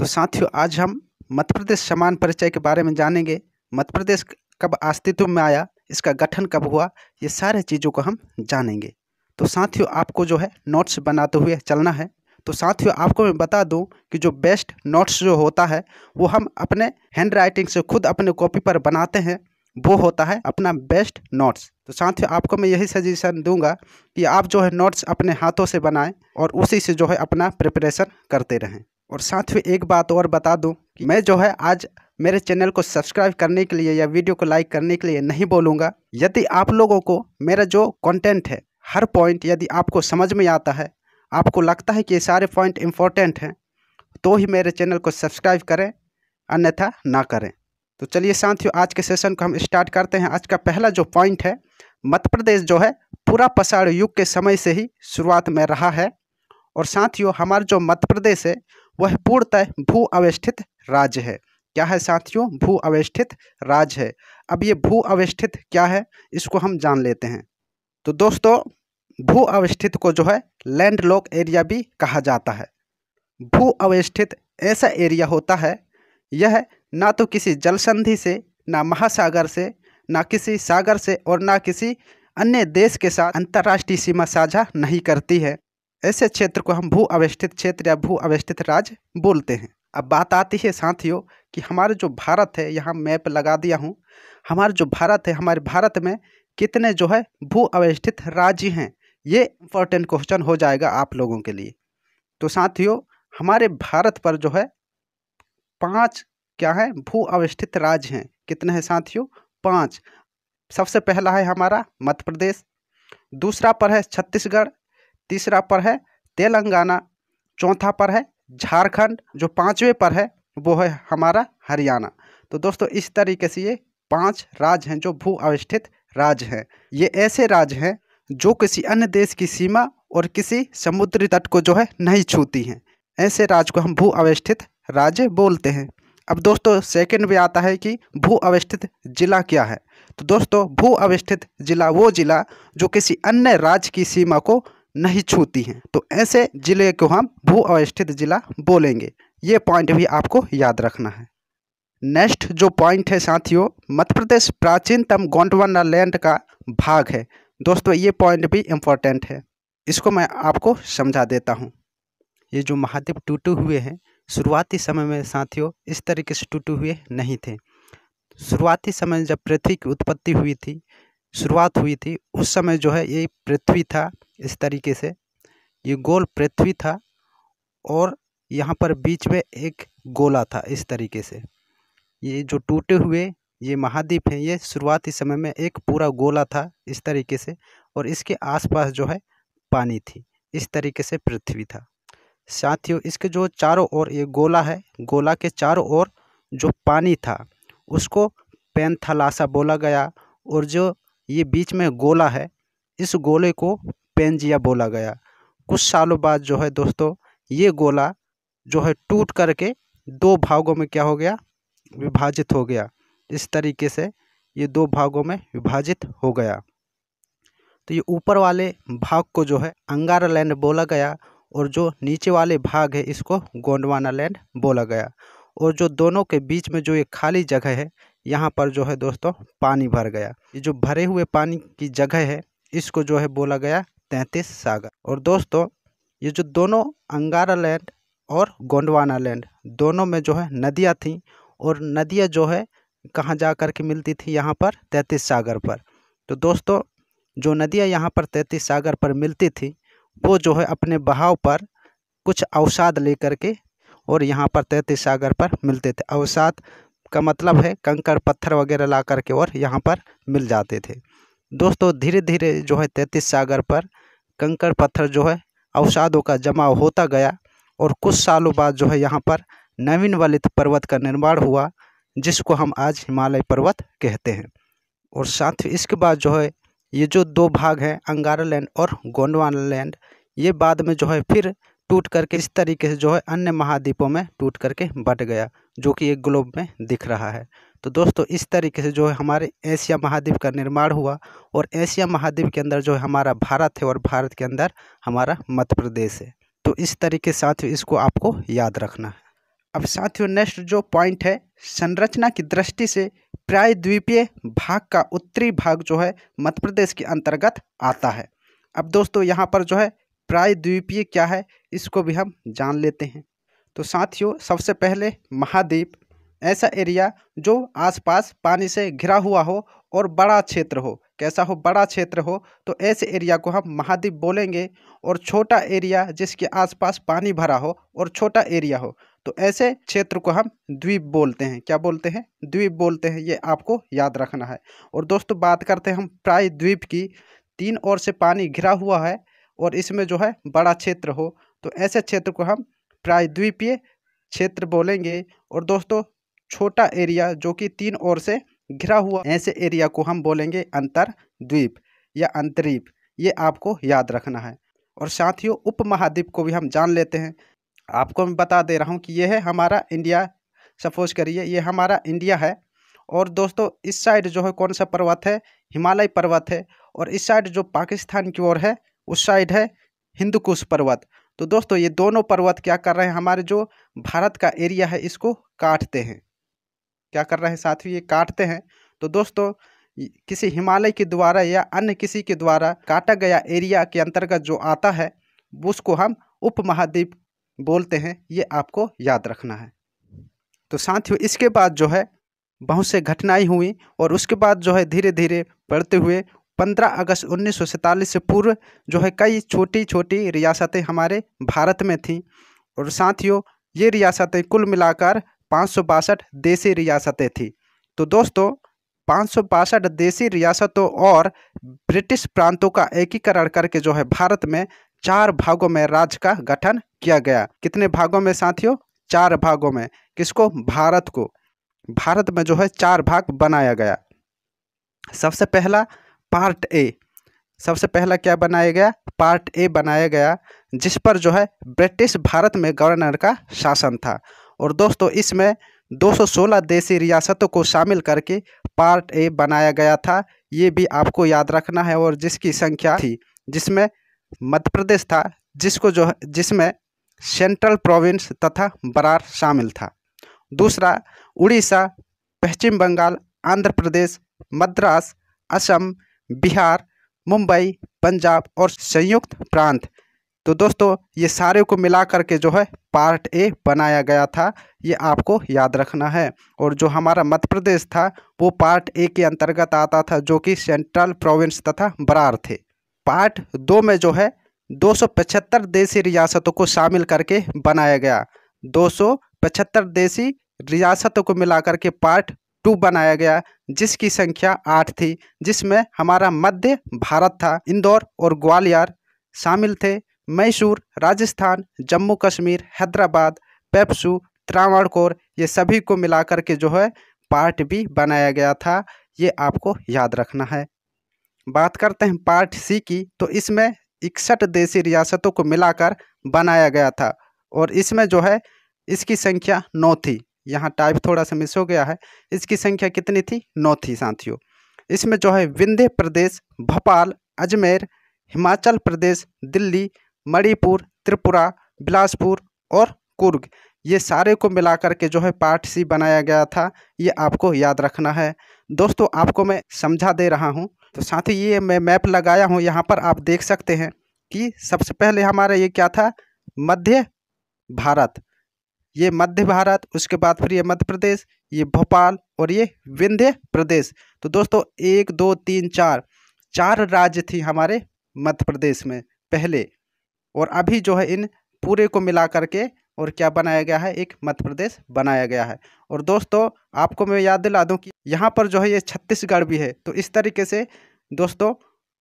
तो साथियों, आज हम मध्य प्रदेश समान परिचय के बारे में जानेंगे। मध्य प्रदेश कब अस्तित्व में आया, इसका गठन कब हुआ, ये सारे चीज़ों को हम जानेंगे। तो साथियों, आपको जो है नोट्स बनाते हुए चलना है। तो साथियों, आपको मैं बता दूं कि जो बेस्ट नोट्स जो होता है वो हम अपने हैंड राइटिंग से खुद अपने कॉपी पर बनाते हैं, वो होता है अपना बेस्ट नोट्स। तो साथियों, आपको मैं यही सजेशन दूंगा कि आप जो है नोट्स अपने हाथों से बनाएं और उसी से जो है अपना प्रिपरेशन करते रहें। और साथियों, एक बात और बता दूं कि मैं जो है आज मेरे चैनल को सब्सक्राइब करने के लिए या वीडियो को लाइक करने के लिए नहीं बोलूँगा। यदि आप लोगों को मेरा जो कंटेंट है, हर पॉइंट यदि आपको समझ में आता है, आपको लगता है कि ये सारे पॉइंट इम्पोर्टेंट हैं, तो ही मेरे चैनल को सब्सक्राइब करें, अन्यथा ना करें। तो चलिए साथियों, आज के सेशन को हम स्टार्ट करते हैं। आज का पहला जो पॉइंट है, मध्य प्रदेश जो है पूरा पाषाण युग के समय से ही शुरुआत में रहा है। और साथियों, हमारा जो मध्य प्रदेश है वह पूर्णतः भू अवस्थित राज्य है। क्या है साथियों? भू अवस्थित राज्य है। अब ये भू अवस्थित क्या है, इसको हम जान लेते हैं। तो दोस्तों, भू अवस्थित को जो है लैंड लॉक एरिया भी कहा जाता है। भू अवस्थित ऐसा एरिया होता है, यह ना तो किसी जल संधि से, ना महासागर से, ना किसी सागर से और ना किसी अन्य देश के साथ अंतर्राष्ट्रीय सीमा साझा नहीं करती है। ऐसे क्षेत्र को हम भू अवस्थित क्षेत्र या भू अवस्थित राज्य बोलते हैं। अब बात आती है साथियों कि हमारा जो भारत है, यहाँ मैप लगा दिया हूँ। हमारा जो भारत है, हमारे भारत में कितने जो है भू अवस्थित राज्य हैं, ये इम्पोर्टेंट क्वेश्चन हो जाएगा आप लोगों के लिए। तो साथियों, हमारे भारत पर जो है 5 क्या है भू अवस्थित राज्य हैं। कितने हैं साथियों? 5। सबसे पहला है हमारा मध्य प्रदेश, दूसरा पर है छत्तीसगढ़, तीसरा पर है तेलंगाना, चौथा पर है झारखंड, जो 5वें पर है वो है हमारा हरियाणा। तो दोस्तों, इस तरीके से ये 5 राज्य हैं जो भू अवस्थित राज्य हैं। ये ऐसे राज्य हैं जो किसी अन्य देश की सीमा और किसी समुद्री तट को जो है नहीं छूती हैं। ऐसे राज्य को हम भू अवस्थित राज्य बोलते हैं। अब दोस्तों, सेकंड में आता है कि भू अवस्थित जिला क्या है। तो दोस्तों, भू अवस्थित जिला वो जिला जो किसी अन्य राज्य की सीमा को नहीं छूती हैं। तो ऐसे जिले को हम भू अवस्थित जिला बोलेंगे। ये पॉइंट भी आपको याद रखना है। नेक्स्ट जो पॉइंट है साथियों, मध्य प्रदेश प्राचीनतम गोंडवाना लैंड का भाग है। दोस्तों, ये पॉइंट भी इम्पोर्टेंट है, इसको मैं आपको समझा देता हूँ। ये जो महाद्वीप टूटे हुए हैं, शुरुआती समय में साथियों इस तरीके से टूटे हुए नहीं थे। शुरुआती समय जब पृथ्वी की उत्पत्ति हुई थी, शुरुआत हुई थी, उस समय जो है ये पृथ्वी था, इस तरीके से ये गोल पृथ्वी था और यहाँ पर बीच में एक गोला था। इस तरीके से ये जो टूटे हुए ये महाद्वीप हैं, ये शुरुआती समय में एक पूरा गोला था इस तरीके से, और इसके आसपास जो है पानी थी। इस तरीके से पृथ्वी था। साथियों, इसके जो चारों ओर ये गोला है, गोला के चारों ओर जो पानी था उसको पेंथलासा बोला गया, और जो ये बीच में गोला है, इस गोले को पेंजिया बोला गया। कुछ सालों बाद जो है दोस्तों, ये गोला जो है टूट करके 2 भागों में क्या हो गया, विभाजित हो गया। इस तरीके से ये 2 भागों में विभाजित हो गया। तो ये ऊपर वाले भाग को जो है अंगारा लैंड बोला गया, और जो नीचे वाले भाग है इसको गोंडवाना लैंड बोला गया। और जो दोनों के बीच में जो ये खाली जगह है, यहाँ पर जो है दोस्तों पानी भर गया। ये जो भरे हुए पानी की जगह है, इसको जो है बोला गया 33 सागर। और दोस्तों, ये जो दोनों अंगारा लैंड और गोंडवाना लैंड, दोनों में जो है नदियाँ थीं, और नदियाँ जो है कहाँ जा कर के मिलती थी, यहाँ पर 33 सागर पर। तो दोस्तों, जो नदियाँ यहाँ पर 33 सागर पर मिलती थी, वो जो है अपने बहाव पर कुछ अवसाद लेकर के और यहाँ पर 33 सागर पर मिलते थे। अवसाद का मतलब है कंकड़ पत्थर वगैरह ला करके और यहाँ पर मिल जाते थे। दोस्तों, धीरे धीरे जो है 33 सागर पर कंकड़ पत्थर जो है अवसादों का जमाव होता गया, और कुछ सालों बाद जो है यहाँ पर नवीन वलित पर्वत का निर्माण हुआ, जिसको हम आज हिमालय पर्वत कहते हैं। और साथ ही इसके बाद जो है ये जो 2 भाग हैं, अंगारा लैंड और गोंडवाना लैंड, ये बाद में जो है फिर टूट करके इस तरीके से जो है अन्य महाद्वीपों में टूट करके बट गया, जो कि एक ग्लोब में दिख रहा है। तो दोस्तों, इस तरीके से जो है हमारे एशिया महाद्वीप का निर्माण हुआ, और एशिया महाद्वीप के अंदर जो है हमारा भारत है, और भारत के अंदर हमारा मध्य प्रदेश है। तो इस तरीके से साथियों इसको आपको याद रखना है। अब साथियों नेक्स्ट जो पॉइंट है, संरचना की दृष्टि से प्रायद्वीपीय भाग का उत्तरी भाग जो है मध्य प्रदेश के अंतर्गत आता है। अब दोस्तों यहाँ पर जो है प्रायद्वीपीय क्या है इसको भी हम जान लेते हैं। तो साथियों सबसे पहले महाद्वीप, ऐसा एरिया जो आसपास पानी से घिरा हुआ हो और बड़ा क्षेत्र हो। कैसा हो? बड़ा क्षेत्र हो, तो ऐसे एरिया को हम महाद्वीप बोलेंगे। और छोटा एरिया जिसके आसपास पानी भरा हो और छोटा एरिया हो, तो ऐसे क्षेत्र को हम द्वीप बोलते हैं। क्या बोलते हैं? द्वीप बोलते हैं। ये आपको याद रखना है। और दोस्तों बात करते हैं हम प्रायद्वीप की। तीन ओर से पानी घिरा हुआ है और इसमें जो है बड़ा क्षेत्र हो, तो ऐसे क्षेत्र को हम प्रायद्वीपीय क्षेत्र बोलेंगे। और दोस्तों छोटा एरिया जो कि तीन ओर से घिरा हुआ, ऐसे एरिया को हम बोलेंगे अंतर्द्वीप या अंतरीप। ये आपको याद रखना है। और साथियों उपमहाद्वीप को भी हम जान लेते हैं। आपको मैं बता दे रहा हूँ कि ये है हमारा इंडिया। सपोज करिए ये हमारा इंडिया है और दोस्तों इस साइड जो है कौन सा पर्वत है? हिमालय पर्वत है। और इस साइड जो पाकिस्तान की ओर है उस साइड है हिंदुकुश पर्वत। तो दोस्तों ये दोनों पर्वत क्या कर रहे हैं? हमारे जो भारत का एरिया है इसको काटते हैं। क्या कर रहे हैं साथियों? ये काटते हैं। तो दोस्तों किसी हिमालय के द्वारा या अन्य किसी के द्वारा काटा गया एरिया के अंतर्गत जो आता है उसको हम उपमहाद्वीप बोलते हैं। ये आपको याद रखना है। तो साथियों इसके बाद जो है बहुत से घटनाएं हुई और उसके बाद जो है धीरे धीरे बढ़ते हुए 15 अगस्त 1947 से पूर्व जो है कई छोटी छोटी रियासतें हमारे भारत में थीं। और साथियों ये रियासतें कुल मिलाकर 562 देशी रियासतें थीं। तो दोस्तों 562 देशी रियासतों और ब्रिटिश प्रांतों का एकीकरण करके जो है भारत में 4 भागों में राज्य का गठन किया गया। कितने भागों में साथियों? 4 भागों में। किसको? भारत को। भारत में जो है 4 भाग बनाया गया। सबसे पहला पार्ट ए। सबसे पहला क्या बनाया गया? पार्ट ए बनाया गया, जिस पर जो है ब्रिटिश भारत में गवर्नर का शासन था। और दोस्तों इसमें 216 देशी रियासतों को शामिल करके पार्ट ए बनाया गया था। ये भी आपको याद रखना है। और जिसकी संख्या थी, जिसमें मध्य प्रदेश था, जिसमें सेंट्रल प्रोविंस तथा बरार शामिल था। दूसरा उड़ीसा, पश्चिम बंगाल, आंध्र प्रदेश, मद्रास, असम, बिहार, मुंबई, पंजाब और संयुक्त प्रांत। तो दोस्तों ये सारे को मिला करके जो है पार्ट ए बनाया गया था। ये आपको याद रखना है। और जो हमारा मध्य प्रदेश था वो पार्ट ए के अंतर्गत आता था, जो कि सेंट्रल प्रोविंस तथा बरार थे। पार्ट 2 में जो है 275 देशी रियासतों को शामिल करके बनाया गया। 275 देशी रियासतों को मिलाकर के पार्ट 2 बनाया गया, जिसकी संख्या 8 थी, जिसमें हमारा मध्य भारत था। इंदौर और ग्वालियर शामिल थे। मैसूर, राजस्थान, जम्मू कश्मीर, हैदराबाद, पेप्सू, त्रावणकोर, ये सभी को मिलाकर के जो है पार्ट बी बनाया गया था। ये आपको याद रखना है। बात करते हैं पार्ट सी की। तो इसमें 61 देशी रियासतों को मिलाकर बनाया गया था। और इसमें जो है इसकी संख्या 9 थी। यहाँ टाइप थोड़ा सा मिस हो गया है। इसकी संख्या कितनी थी? 9 थी साथियों। इसमें जो है विंध्य प्रदेश, भोपाल, अजमेर, हिमाचल प्रदेश, दिल्ली, मणिपुर, त्रिपुरा, बिलासपुर और कुर्ग, ये सारे को मिलाकर के जो है पार्ट सी बनाया गया था। ये आपको याद रखना है। दोस्तों आपको मैं समझा दे रहा हूँ। तो साथ ही ये मैं मैप लगाया हूँ, यहाँ पर आप देख सकते हैं कि सबसे पहले हमारा ये क्या था? मध्य भारत। ये मध्य भारत, उसके बाद फिर ये मध्य प्रदेश, ये भोपाल और ये विंध्य प्रदेश। तो दोस्तों 1 2 3 4 राज्य थी हमारे मध्य प्रदेश में पहले। और अभी जो है इन पूरे को मिला करके और क्या बनाया गया है? एक मध्य प्रदेश बनाया गया है। और दोस्तों आपको मैं याद दिला दूं कि यहाँ पर जो है ये छत्तीसगढ़ भी है। तो इस तरीके से दोस्तों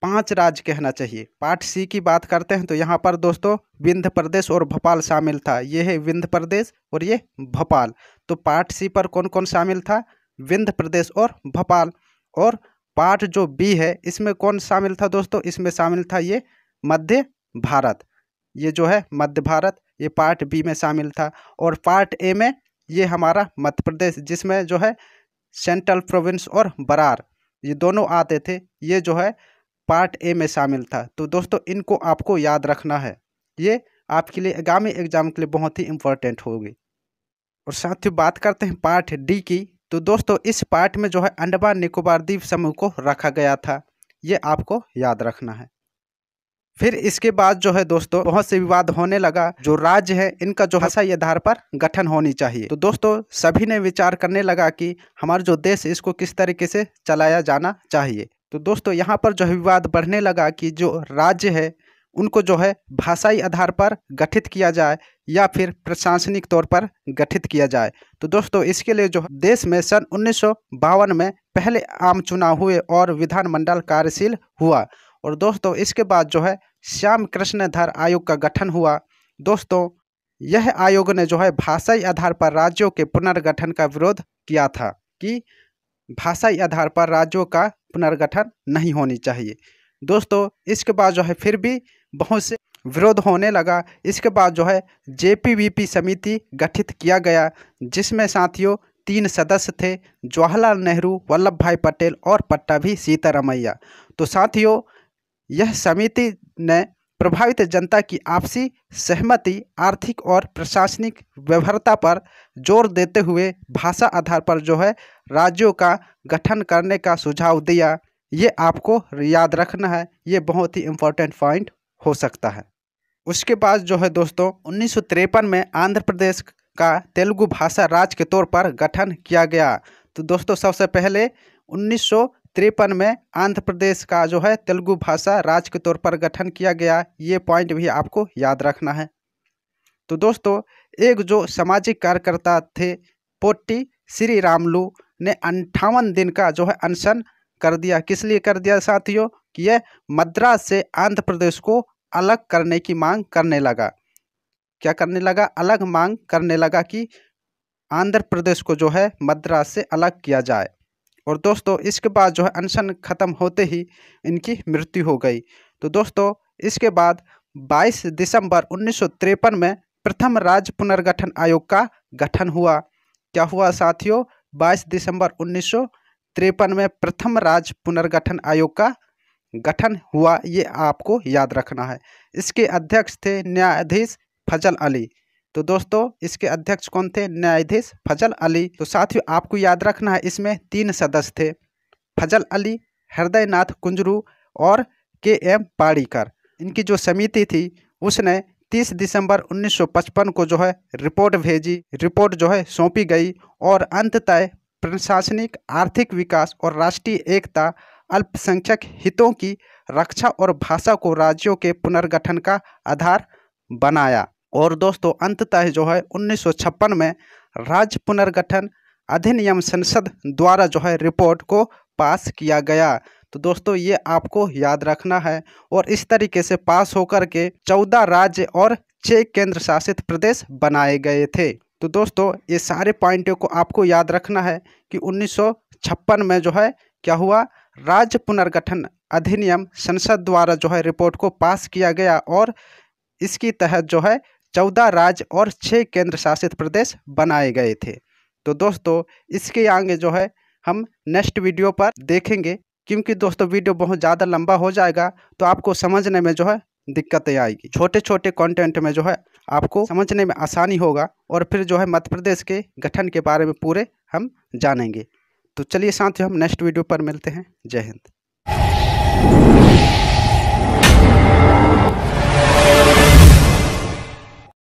5 राज्य कहना चाहिए। पार्ट सी की बात करते हैं तो यहाँ पर दोस्तों विंध्य प्रदेश और भोपाल शामिल था। ये है विंध्य प्रदेश और ये भोपाल। तो पार्ट सी पर कौन कौन शामिल था? विंध्य प्रदेश और भोपाल। और पार्ट जो बी है इसमें कौन शामिल था दोस्तों? इसमें शामिल था ये मध्य भारत। ये जो है मध्य भारत, ये पार्ट बी में शामिल था। और पार्ट ए में ये हमारा मध्य प्रदेश, जिसमें जो है सेंट्रल प्रोविंस और बरार, ये दोनों आते थे। ये जो है पार्ट ए में शामिल था। तो दोस्तों इनको आपको याद रखना है। ये आपके लिए आगामी एग्जाम के लिए बहुत ही इम्पोर्टेंट होगी। और साथियों बात करते हैं पार्ट डी की। तो दोस्तों इस पार्ट में जो है अंडमान निकोबार द्वीप समूह को रखा गया था, ये आपको याद रखना है। फिर इसके बाद जो है दोस्तों बहुत से विवाद होने लगा, जो राज्य है इनका जो भाषाई आधार पर गठन होनी चाहिए। तो दोस्तों सभी ने विचार करने लगा कि हमारा जो देश है इसको किस तरीके से चलाया जाना चाहिए। तो दोस्तों यहाँ पर जो है विवाद बढ़ने लगा कि जो राज्य है उनको जो है भाषाई आधार पर गठित किया जाए या फिर प्रशासनिक तौर पर गठित किया जाए। तो दोस्तों इसके लिए जो देश में सन 1952 में पहले आम चुनाव हुए और विधानमंडल कार्यशील हुआ। और दोस्तों इसके बाद जो है श्याम कृष्णधर आयोग का गठन हुआ। दोस्तों यह आयोग ने जो है भाषाई आधार पर राज्यों के पुनर्गठन का विरोध किया था कि भाषाई आधार पर राज्यों का पुनर्गठन नहीं होनी चाहिए। दोस्तों इसके बाद जो है फिर भी बहुत से विरोध होने लगा। इसके बाद जो है JPVP समिति गठित किया गया, जिसमें साथियों 3 सदस्य थे, जवाहरलाल नेहरू, वल्लभ भाई पटेल और पट्टाभी सीतारामैया। तो साथियों यह समिति ने प्रभावित जनता की आपसी सहमति, आर्थिक और प्रशासनिक व्यवहार्यता पर जोर देते हुए भाषा आधार पर जो है राज्यों का गठन करने का सुझाव दिया। ये आपको याद रखना है, ये बहुत ही इम्पोर्टेंट पॉइंट हो सकता है। उसके बाद जो है दोस्तों 1953 में आंध्र प्रदेश का तेलुगु भाषा राज्य के तौर पर गठन किया गया। तो दोस्तों सबसे पहले 1953 में आंध्र प्रदेश का जो है तेलुगु भाषा राज्य के तौर पर गठन किया गया, ये पॉइंट भी आपको याद रखना है। तो दोस्तों एक जो सामाजिक कार्यकर्ता थे पोट्टी श्री रामलू ने 58 दिन का जो है अनशन कर दिया। किस लिए कर दिया साथियों? कि यह मद्रास से आंध्र प्रदेश को अलग करने की मांग करने लगा। क्या करने लगा? अलग मांग करने लगा कि आंध्र प्रदेश को जो है मद्रास से अलग किया जाए। और दोस्तों इसके बाद जो है अनशन खत्म होते ही इनकी मृत्यु हो गई। तो दोस्तों इसके बाद 22 दिसंबर 1953 में प्रथम राज्य पुनर्गठन आयोग का गठन हुआ। क्या हुआ साथियों? 22 दिसंबर 1953 में प्रथम राज्य पुनर्गठन आयोग का गठन हुआ, ये आपको याद रखना है। इसके अध्यक्ष थे न्यायाधीश फजल अली। तो दोस्तों इसके अध्यक्ष कौन थे? न्यायाधीश फजल अली। तो साथियों आपको याद रखना है इसमें 3 सदस्य थे, फजल अली, हृदयनाथ कुंजरू और KM पाड़ीकर। इनकी जो समिति थी उसने 30 दिसंबर 1955 को जो है रिपोर्ट भेजी। रिपोर्ट जो है सौंपी गई और अंततः प्रशासनिक, आर्थिक विकास और राष्ट्रीय एकता, अल्पसंख्यक हितों की रक्षा और भाषा को राज्यों के पुनर्गठन का आधार बनाया। और दोस्तों अंततः जो है 1956 में राज्य पुनर्गठन अधिनियम संसद द्वारा जो है रिपोर्ट को पास किया गया। तो दोस्तों ये आपको याद रखना है। और इस तरीके से पास होकर के 14 राज्य और 6 केंद्र शासित प्रदेश बनाए गए थे। तो दोस्तों ये सारे पॉइंटों को आपको याद रखना है कि 1956 में जो है क्या हुआ? राज्य पुनर्गठन अधिनियम संसद द्वारा जो है रिपोर्ट को पास किया गया और इसके तहत जो है 14 राज्य और 6 केंद्र शासित प्रदेश बनाए गए थे। तो दोस्तों इसके आगे जो है हम नेक्स्ट वीडियो पर देखेंगे, क्योंकि दोस्तों वीडियो बहुत ज़्यादा लंबा हो जाएगा तो आपको समझने में जो है दिक्कतें आएगी। छोटे छोटे कंटेंट में जो है आपको समझने में आसानी होगा और फिर जो है मध्य प्रदेश के गठन के बारे में पूरे हम जानेंगे। तो चलिए साथियों हम नेक्स्ट वीडियो पर मिलते हैं। जय हिंद।